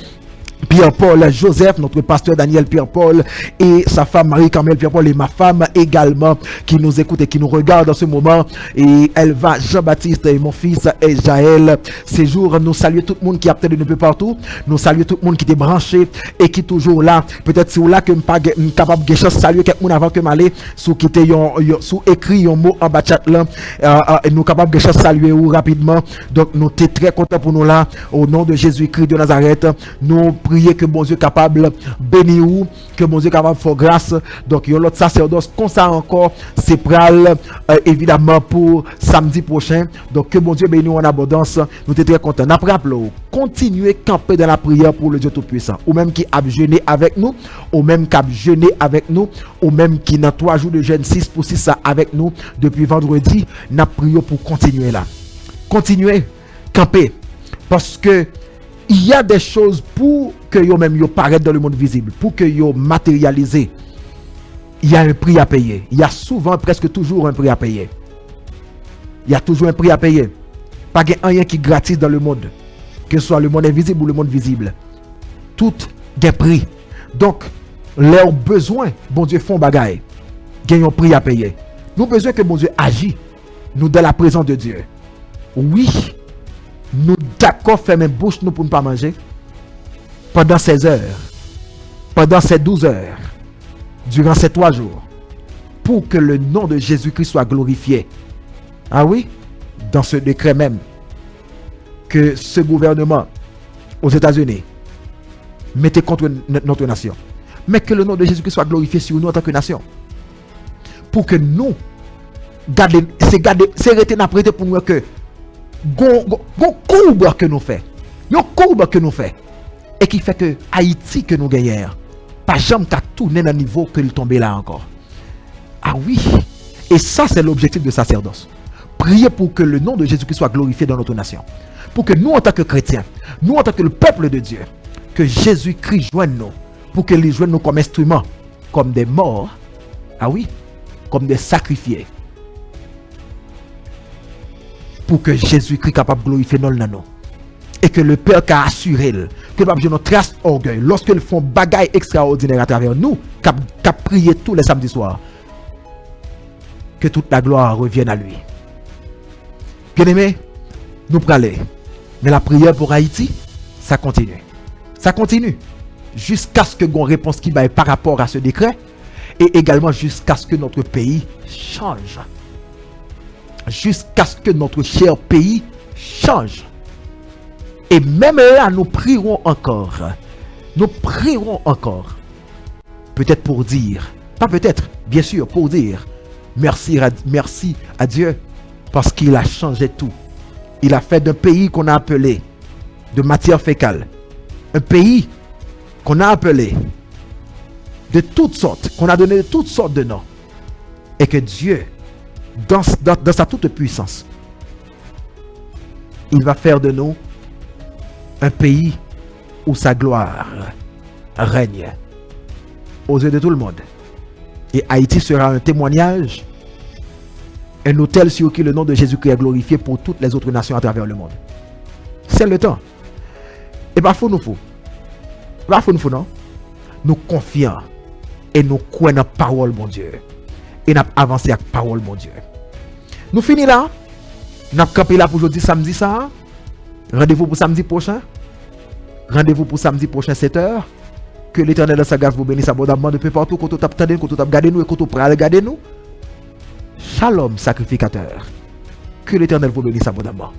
A: Pierre-Paul Joseph, notre pasteur Daniel Pierre-Paul et sa femme Marie-Carmel Pierre-Paul et ma femme également qui nous écoute et qui nous regarde en ce moment. Et elle va, Jean-Baptiste et mon fils et Jaël. Ces jours, nous saluons tout le monde qui a peut-être un peu partout. Nous saluons tout le monde qui est branché et qui est toujours là. Peut-être si vous là que je pas capable de saluer quelqu'un avant que m'aller sous quitter sous écrit un mot en bas chat là. Nous capables de saluer ou rapidement. Donc nous sommes très contents pour nous là au nom de Jésus-Christ de Nazareth. Nous prier que bon Dieu capable bénir ou que bon Dieu capable faire grâce. Donc il y a l'autre sacerdoce comme ça encore c'est pral évidemment pour samedi prochain. Donc que bon Dieu bénisse en abondance. Nous sommes très contents. Après continuez camper dans la prière pour le Dieu Tout-Puissant. Ou même qui a jeûné avec nous, ou même qui a jeûné avec nous, ou même qui dans 3 jours de jeûne 6 pour 6 avec nous depuis vendredi, nous prions pour continuer là. Continuez camper parce que il y a des choses pour que yo même yo paraissent dans le monde visible, pour que yo matérialisé. Il y a un prix à payer. Il y a souvent, presque toujours un prix à payer. Il y a toujours un prix à payer. Pas rien qui est gratis dans le monde, que ce soit le monde invisible ou le monde visible. Tout est prix. Donc, leurs besoins, bon Dieu font bagaille. Il y a un prix à payer. Nous avons besoin que bon Dieu agisse. Nous dans la présence de Dieu. Oui. Nous d'accord fermer bouche nous pour ne pas manger pendant 16 heures, pendant ces 12 heures, durant ces 3 jours, pour que le nom de Jésus-Christ soit glorifié. Ah oui, dans ce décret même, que ce gouvernement aux États-Unis mettait contre notre nation, mais que le nom de Jésus-Christ soit glorifié sur nous en tant que nation, pour que nous c'est arrêter n'apprêter pour nous que gon courbe que nous fait, yon courbe que nous fait, et qui fait que Haïti que nous gagnons, pas jamais qu'à tourner dans le niveau que il tombe là encore. Ah oui, et ça c'est l'objectif de sacerdoce. Prier pour que le nom de Jésus-Christ soit glorifié dans notre nation, pour que nous en tant que chrétiens, nous en tant que le peuple de Dieu, que Jésus-Christ joigne nous, pour qu'il joigne nous comme instruments, comme des morts, ah oui, comme des sacrifiés. Pour que Jésus-Christ capable de glorifier dans le nano. Et que le Père a assuré que le pape nous trace orgueil lorsqu'ils font bagaille extraordinaire à travers nous, qu'a prié tous les samedis soirs. Que toute la gloire revienne à lui. Bien aimé, nous prenons. Mais la prière pour Haïti, ça continue. Ça continue. Jusqu'à ce que nous ayons une réponse qui va par rapport à ce décret. Et également jusqu'à ce que notre pays change. Jusqu'à ce que notre cher pays change. Et même là, nous prierons encore. Nous prierons encore. Peut-être pour dire, pas peut-être, bien sûr, pour dire merci à Dieu parce qu'il a changé tout. Il a fait d'un pays qu'on a appelé de matière fécale, un pays qu'on a appelé de toutes sortes, qu'on a donné de toutes sortes de noms. Et que Dieu, dans sa toute puissance, il va faire de nous un pays où sa gloire règne aux yeux de tout le monde. Et Haïti sera un témoignage, un autel sur qui le nom de Jésus-Christ est glorifié pour toutes les autres nations à travers le monde. C'est le temps. Et pas fou nous fou. Pas fou nous fou, non? Nous confions et nous croyons dans la parole, mon Dieu. Et nous avancé avec la parole, mon Dieu. Nous finissons là. Nous avons campé là pour aujourd'hui, samedi ça. Rendez-vous pour samedi prochain. Rendez-vous pour samedi prochain, 7h. Que l'Éternel de sa grâce vous bénisse abondamment de peu partout. Quand vous avez regardé nous et quand vous avez regardé nous. Shalom, sacrificateur. Que l'Éternel vous bénisse abondamment.